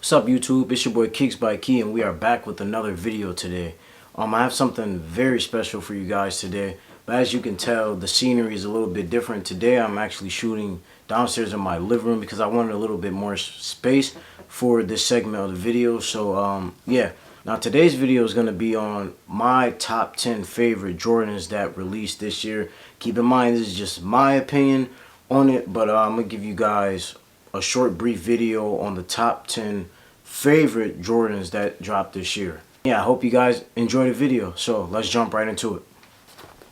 What's up YouTube? It's your boy Kicks by Key and we are back with another video today. I have something very special for you guys today. But as you can tell, the scenery is a little bit different. Today I'm actually shooting downstairs in my living room because I wanted a little bit more space for this segment of the video. So yeah. Now today's video is going to be on my top 10 favorite Jordans that released this year. Keep in mind this is just my opinion on it, but I'm going to give you guys a short brief video on the top 10 favorite Jordans that dropped this year. Yeah, I hope you guys enjoy the video, so let's jump right into it.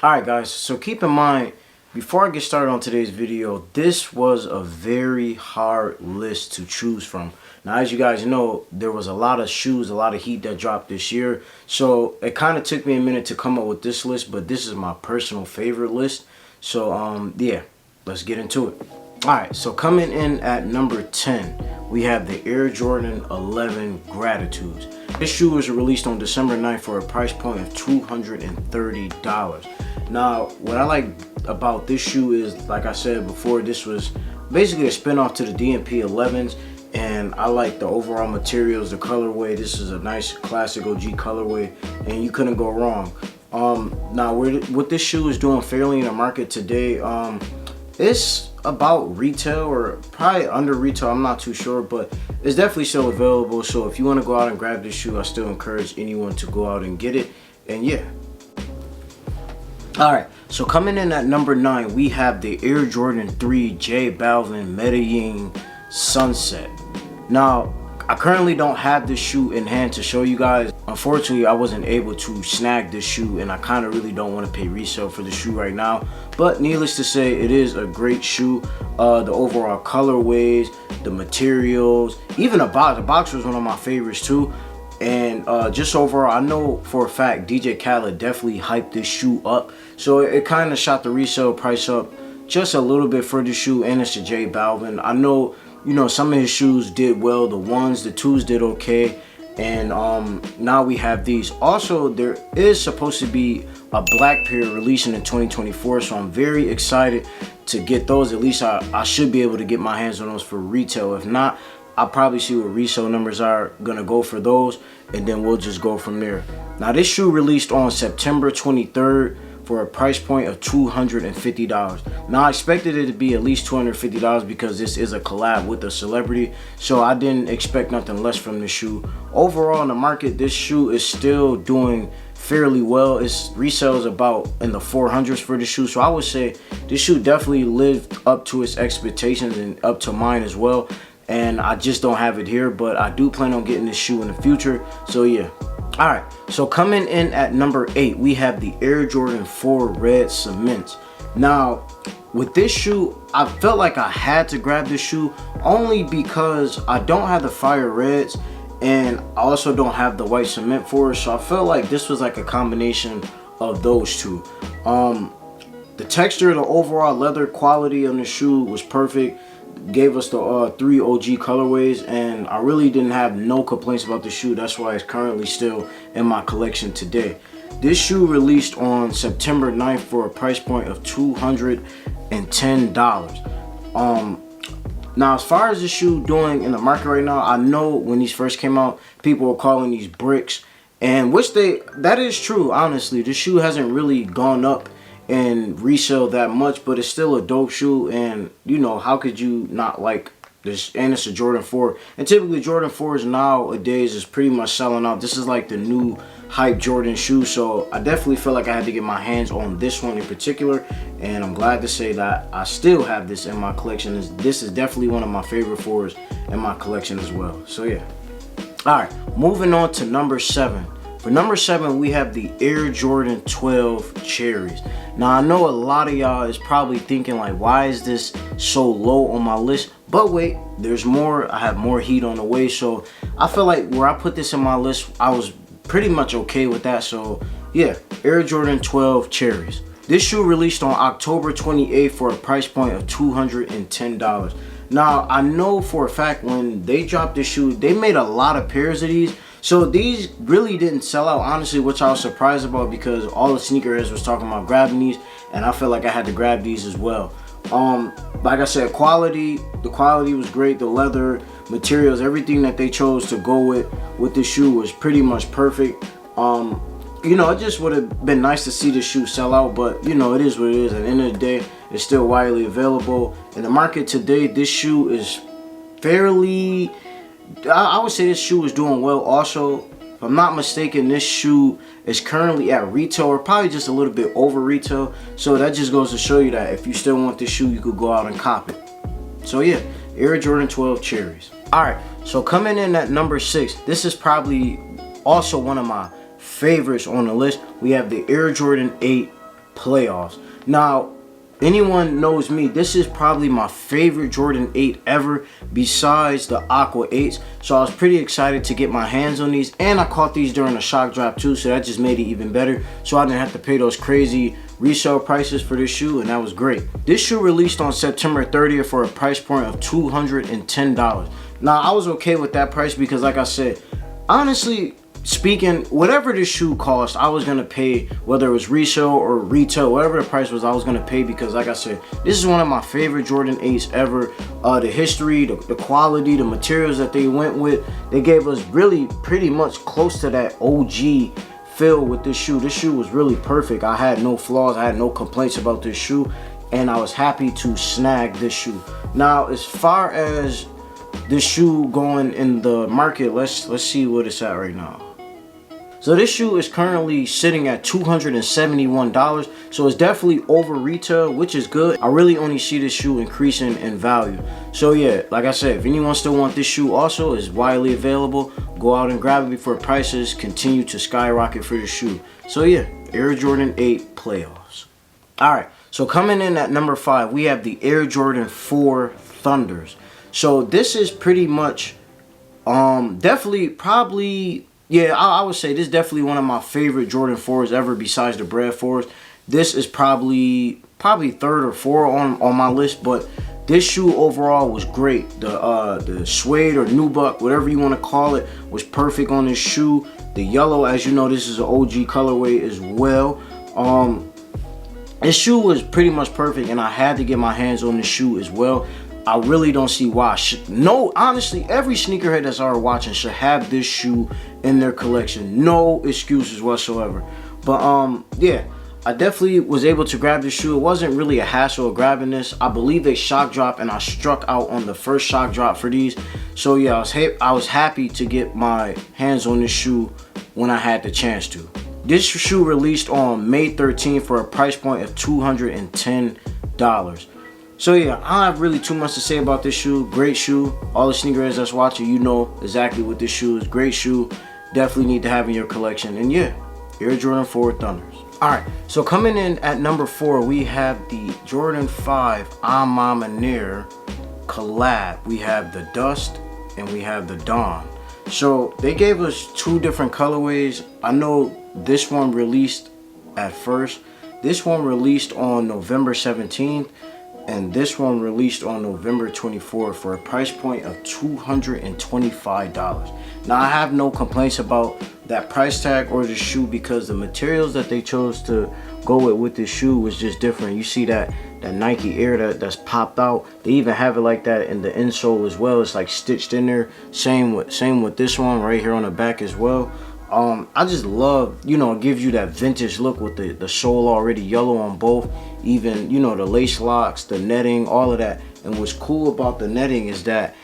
Alright guys, so keep in mind, before I get started on today's video, this was a very hard list to choose from. Now as you guys know, there was a lot of shoes, a lot of heat that dropped this year, so it kind of took me a minute to come up with this list, but this is my personal favorite list. So yeah, let's get into it. Alright, so coming in at number 10, we have the Air Jordan 11 Gratitudes. This shoe was released on December 9th for a price point of $230. Now, what I like about this shoe is, like I said before, this was basically a spin-off to the DMP 11s, and I like the overall materials, the colorway. This is a nice classic OG colorway, and you couldn't go wrong. Now, what this shoe is doing fairly in the market today, it's about retail or probably under retail, I'm not too sure, but it's definitely still available. So if you want to go out and grab this shoe, I still encourage anyone to go out and get it. And yeah. Alright, so coming in at number 9, we have the Air Jordan 3 J Balin Medellin Sunset. Now, I currently don't have this shoe in hand to show you guys. Unfortunately, I wasn't able to snag this shoe, and I kind of really don't want to pay resale for the shoe right now. But needless to say, it is a great shoe. The overall colorways, the materials, even the box. The box was one of my favorites too. And just overall, I know for a fact DJ Khaled definitely hyped this shoe up. So it kind of shot the resale price up just a little bit for the shoe, and it's a J Balvin. I know, you know, some of his shoes did well. The 1s, the 2s did okay. And now we have these. Also, there is supposed to be a black pair releasing in 2024, so I'm very excited to get those. At least I should be able to get my hands on those for retail. If not, I'll probably see what resale numbers are gonna go for those, and then we'll just go from there. Now this shoe released on September 23rd for a price point of $250. Now I expected it to be at least $250 because this is a collab with a celebrity, so I didn't expect nothing less from this shoe. Overall in the market, this shoe is still doing fairly well. Its resale is about in the 400s for the shoe, so I would say this shoe definitely lived up to its expectations and up to mine as well. And I just don't have it here, but I do plan on getting this shoe in the future, so yeah. Alright, so coming in at number 8, we have the Air Jordan 4 Red Cements. Now, with this shoe, I felt like I had to grab this shoe only because I don't have the fire reds and I also don't have the white cement for it, so I felt like this was like a combination of those two. The texture, the overall leather quality on the shoe was perfect. Gave us the 3 OG colorways, and I really didn't have no complaints about the shoe. That's why it's currently still in my collection today. This shoe released on September 9th for a price point of $210. Now as far as the shoe doing in the market right now, I know when these first came out, people were calling these bricks, and that is true. Honestly, the shoe hasn't really gone up and resell that much, but it's still a dope shoe, and you know, how could you not like this? And it's a Jordan 4, and typically Jordan 4s nowadays is pretty much selling out. This is like the new hype Jordan shoe, so I definitely feel like I had to get my hands on this one in particular, and I'm glad to say that I still have this in my collection. This is definitely one of my favorite 4s in my collection as well, so yeah. Alright, moving on to number 7. For number 7, we have the Air Jordan 12 Cherries. Now, I know a lot of y'all is probably thinking like, why is this so low on my list? But wait, there's more. I have more heat on the way. So I feel like where I put this in my list, I was pretty much okay with that. So yeah, Air Jordan 12 Cherries. This shoe released on October 28th for a price point of $210. Now, I know for a fact when they dropped this shoe, they made a lot of pairs of these. So these really didn't sell out, honestly, which I was surprised about because all the sneakerheads was talking about grabbing these, and I felt like I had to grab these as well. Like I said, the quality was great. The leather materials, everything that they chose to go with the shoe was pretty much perfect. You know, it just would have been nice to see the shoe sell out, but you know, it is what it is. At the end of the day, it's still widely available in the market today. This shoe is fairly, I would say this shoe is doing well. Also, if I'm not mistaken, this shoe is currently at retail, or probably just a little bit over retail. So that just goes to show you that if you still want this shoe, you could go out and cop it. So yeah, Air Jordan 12 Cherries. All right, so coming in at number 6, this is probably also one of my favorites on the list. We have the Air Jordan 8 Playoffs. Now, anyone knows me, this is probably my favorite Jordan 8 ever besides the Aqua 8s. So I was pretty excited to get my hands on these, and I caught these during a shock drop too, so that just made it even better. So I didn't have to pay those crazy resale prices for this shoe, and that was great. This shoe released on September 30th for a price point of $210. Now, I was okay with that price because, like I said, honestly speaking, whatever this shoe cost, I was gonna pay, whether it was resale or retail, whatever the price was, I was gonna pay, because like I said, this is one of my favorite Jordan 8s ever. The history, the quality, the materials that they went with, they gave us really pretty much close to that OG feel with this shoe. This shoe was really perfect. I had no flaws, I had no complaints about this shoe, and I was happy to snag this shoe. Now, as far as this shoe going in the market, let's see what it's at right now. So this shoe is currently sitting at $271, so it's definitely over retail, which is good. I really only see this shoe increasing in value. So yeah, like I said, if anyone still want this shoe, also is widely available. Go out and grab it before prices continue to skyrocket for the shoe. So yeah, Air Jordan 8 Playoffs. All right, so coming in at number 5, we have the Air Jordan 4 Thunders. So this is pretty much, definitely, probably, yeah, I would say this is definitely one of my favorite Jordan 4s ever besides the Bred 4s. This is probably third or fourth on my list, but this shoe overall was great. The suede or nubuck, whatever you want to call it, was perfect on this shoe. The yellow, as you know, this is an OG colorway as well. This shoe was pretty much perfect, and I had to get my hands on this shoe as well. I really don't see why. No, honestly, every sneakerhead that's already watching should have this shoe in their collection. No excuses whatsoever. But yeah, I definitely was able to grab this shoe. It wasn't really a hassle of grabbing this. I believe they shock drop, and I struck out on the first shock drop for these. So yeah, I was happy to get my hands on this shoe when I had the chance to. This shoe released on May 13th for a price point of $210. So yeah, I don't have really too much to say about this shoe. Great shoe. All the sneakerheads that's watching, you know exactly what this shoe is. Great shoe. Definitely need to have in your collection. And yeah, Air Jordan 4 Thunders. Alright, so coming in at number 4, we have the Jordan 5 A Ma Maniére collab. We have the Dust and we have the Dawn. So they gave us 2 different colorways. I know this one released at first. This one released on November 17th. And this one released on November 24th for a price point of $225. Now, I have no complaints about that price tag or the shoe, because the materials that they chose to go with this shoe was just different. You see that Nike Air that's popped out. They even have it like that in the insole as well. It's like stitched in there. Same with this one right here on the back as well. I just love, you know, it gives you that vintage look with the sole already yellow on both. Even, you know, the lace locks, the netting, all of that. And what's cool about the netting is that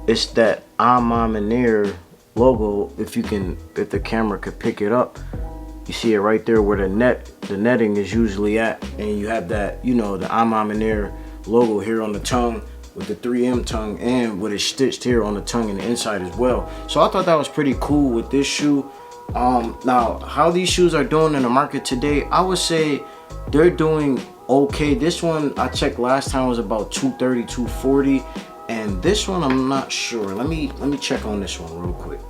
it's that A Ma Maniére logo. If the camera could pick it up, you see it right there where the netting is usually at. And you have that, you know, the A Ma Maniére logo here on the tongue with the 3M tongue, and with it stitched here on the tongue and the inside as well. So I thought that was pretty cool with this shoe. Now, how these shoes are doing in the market today, I would say they're doing okay. This one I checked last time was about $230, $240, and this one I'm not sure. Let me check on this one real quick.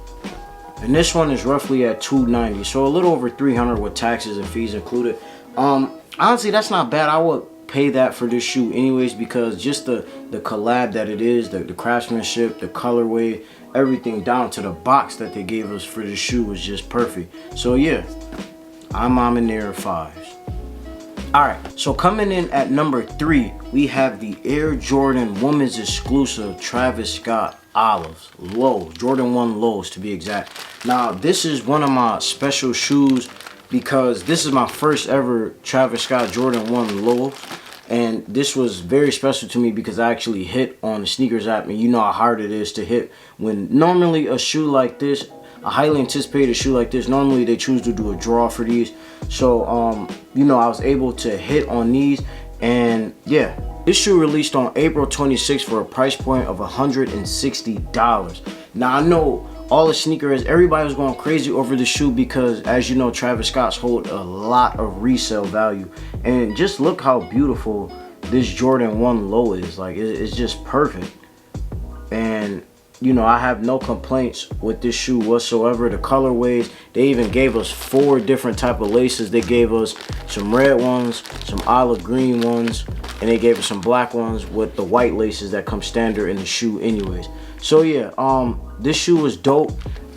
And this one is roughly at $290, so a little over $300 with taxes and fees included. Honestly, that's not bad. I would pay that for this shoe anyways, because just the collab that it is, the craftsmanship, the colorway, everything down to the box that they gave us for the shoe was just perfect. So yeah, A Ma Maniére 5s. Alright, so coming in at number 3, we have the Air Jordan Women's Exclusive Travis Scott Olives. Lows, Jordan 1 Lows to be exact. Now, this is one of my special shoes because this is my first ever Travis Scott Jordan 1 Lows. And this was very special to me because I actually hit on the sneakers app. And you know how hard it is to hit when normally a shoe like this, a highly anticipated shoe like this, normally they choose to do a draw for these. So you know, I was able to hit on these, and yeah, this shoe released on April 26th for a price point of $160. Now I know all the sneakerheads, everybody was going crazy over the shoe because, as you know, Travis Scott's hold a lot of resale value. And just look how beautiful this Jordan 1 Low is. Like, it's just perfect. And you know, I have no complaints with this shoe whatsoever. The colorways, they even gave us 4 different type of laces. They gave us some red ones, some olive green ones, and they gave us some black ones with the white laces that come standard in the shoe anyways. So yeah, this shoe was dope.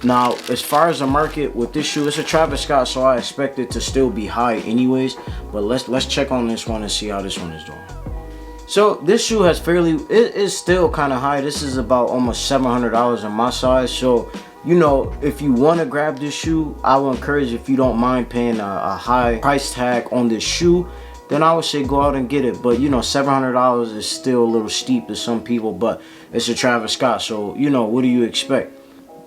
Now, as far as the market with this shoe, it's a Travis Scott, so I expect it to still be high anyways. But let's check on this one and see how this one is doing. So this shoe has it is still kind of high. This is about almost $700 on my size. So, you know, if you want to grab this shoe, I will encourage, if you don't mind paying a high price tag on this shoe, then I would say go out and get it. But you know, $700 is still a little steep to some people, but it's a Travis Scott, so you know, what do you expect?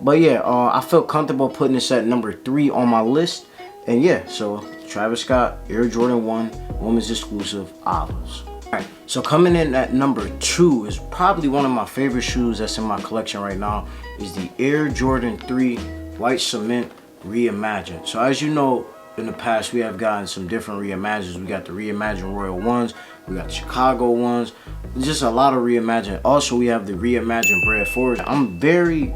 But yeah, I feel comfortable putting this at number 3 on my list. And yeah, so Travis Scott Air Jordan 1 Women's Exclusive Olives. Alright, so coming in at number 2 is probably one of my favorite shoes that's in my collection right now, is the Air Jordan 3 White Cement Reimagined. So as you know, in the past we have gotten some different Reimagines. We got the Reimagined Royal ones, we got the Chicago ones, just a lot of Reimagined. Also, we have the Reimagined Bred Forward. I'm very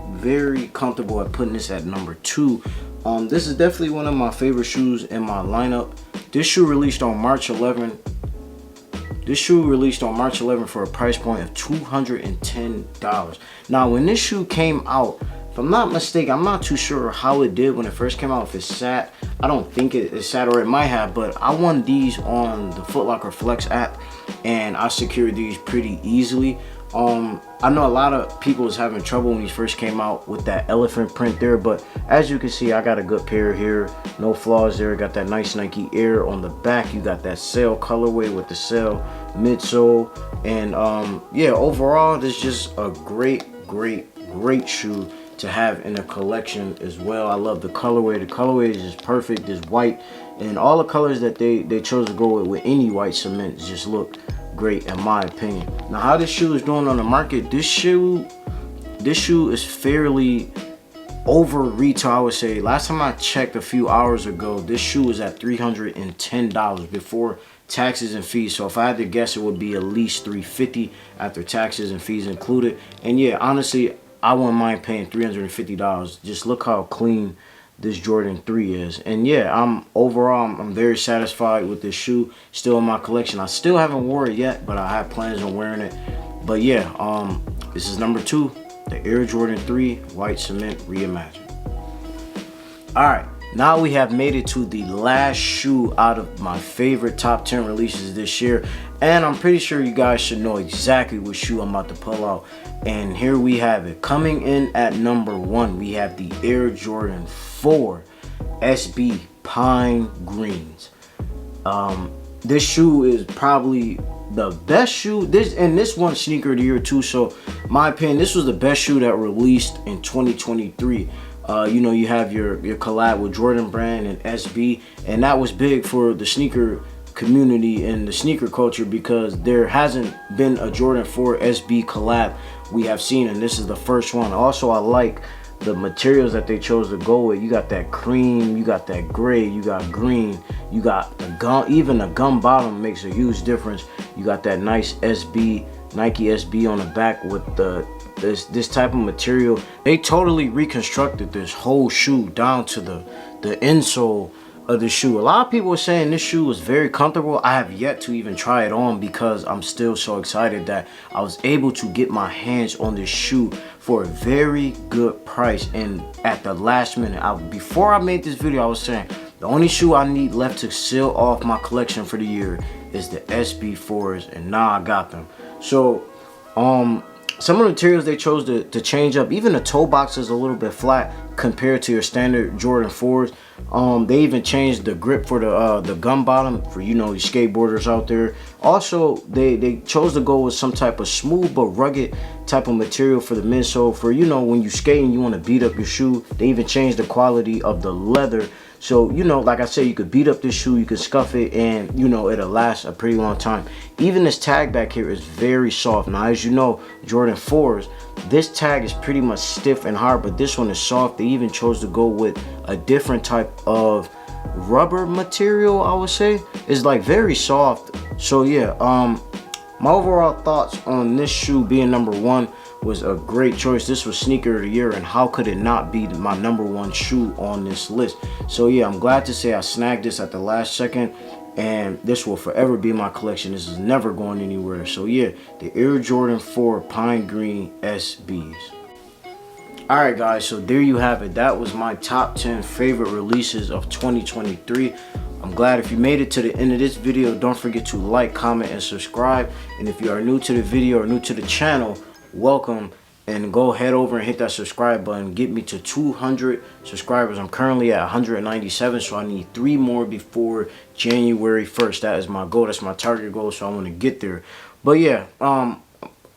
comfortable at putting this at number 2. This is definitely one of my favorite shoes in my lineup. This shoe released on March 11. This shoe released on March 11 for a price point of $210. Now, when this shoe came out, if I'm not mistaken, I'm not too sure how it did when it first came out. If it sat, I don't think it sat, or it might have, but I won these on the Foot Locker Flex app, and I secured these pretty easily. I know a lot of people was having trouble when these first came out with that elephant print there, but as you can see, I got a good pair here, no flaws there. Got that nice Nike Air on the back. You got that sail colorway with the sail midsole, and yeah, overall this is just a great shoe to have in a collection as well. I love the colorway. The colorway is just perfect. It's white, and all the colors that they chose to go with any white cement just look great in my opinion. Now, how this shoe is doing on the market, this shoe is fairly over retail, I would say. Last time I checked a few hours ago, this shoe was at $310 before taxes and fees. So if I had to guess, it would be at least $350 after taxes and fees included. And yeah, honestly, I wouldn't mind paying $350. Just look how clean this Jordan 3 is. And yeah, I'm very satisfied with this shoe. Still in my collection. I still haven't worn it yet, but I have plans on wearing it. But yeah, this is number 2, the Air Jordan 3 White Cement Reimagined. Alright, now we have made it to the last shoe out of my favorite top 10 releases this year, and I'm pretty sure you guys should know exactly what shoe I'm about to pull out. And here we have it. Coming in at number 1, we have the Air Jordan 4 SB Pine Greens. This shoe is probably the best shoe. This one sneaker of the year too. So my opinion, this was the best shoe that released in 2023. You know, you have your collab with Jordan Brand and SB, and that was big for the sneaker community and the sneaker culture because there hasn't been a Jordan 4 SB collab we have seen, and this is the first one. Also, I like the materials that they chose to go with. You got that cream, you got that gray, you got green, you got the gum. Even the gum bottom makes a huge difference. You got that nice SB, Nike SB on the back with this type of material. They totally reconstructed this whole shoe down to the insole of the shoe. A lot of people were saying this shoe was very comfortable. I have yet to even try it on because I'm still so excited that I was able to get my hands on this shoe for a very good price. And at the last minute, before I made this video, I was saying The only shoe I need left to seal off my collection for the year is the SB4s, and now I got them. So some of the materials they chose to change up. Even the toe box is a little bit flat compared to your standard Jordan 4s. They even changed the grip for the gum bottom for, you know, you skateboarders out there. Also, they chose to go with some type of smooth but rugged type of material for the midsole. For, you know, when you skate and you want to beat up your shoe, they even changed the quality of the leather. So, you know, like I said, you could beat up this shoe, you could scuff it, and, you know, it'll last a pretty long time. Even this tag back here is very soft. Now, as you know, Jordan 4s, this tag is pretty much stiff and hard, but this one is soft. They even chose to go with a different type of rubber material, I would say. It's like very soft. So yeah, my overall thoughts on this shoe being number 1 was a great choice. This was sneaker of the year, and how could it not be my number 1 shoe on this list? So yeah, I'm glad to say I snagged this at the last second, and this will forever be my collection. This is never going anywhere. So yeah, the Air Jordan 4 Pine Green SBs. Alright guys, so there you have it. That was my top 10 favorite releases of 2023. I'm glad if you made it to the end of this video. Don't forget to like, comment, and subscribe. And if you are new to the video or new to the channel, welcome, and go head over and hit that subscribe button. Get me to 200 subscribers. I'm currently at 197, so I need 3 more before January 1st. That is my goal. That's my target goal, so I want to get there. But yeah,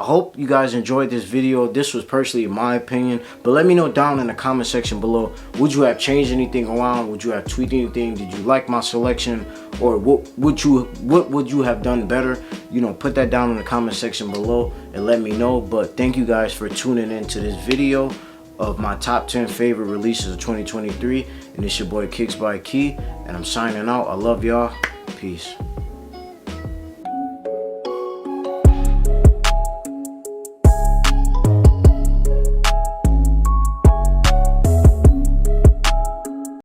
I hope you guys enjoyed this video. This was personally my opinion, but let me know down in the comment section below. Would you have changed anything around? Would you have tweaked anything? Did you like my selection, or what would you have done better? You know, put that down in the comment section below and let me know. But thank you guys for tuning in to this video of my top 10 favorite releases of 2023. And it's your boy Kicks by Key, and I'm signing out. I love y'all. Peace.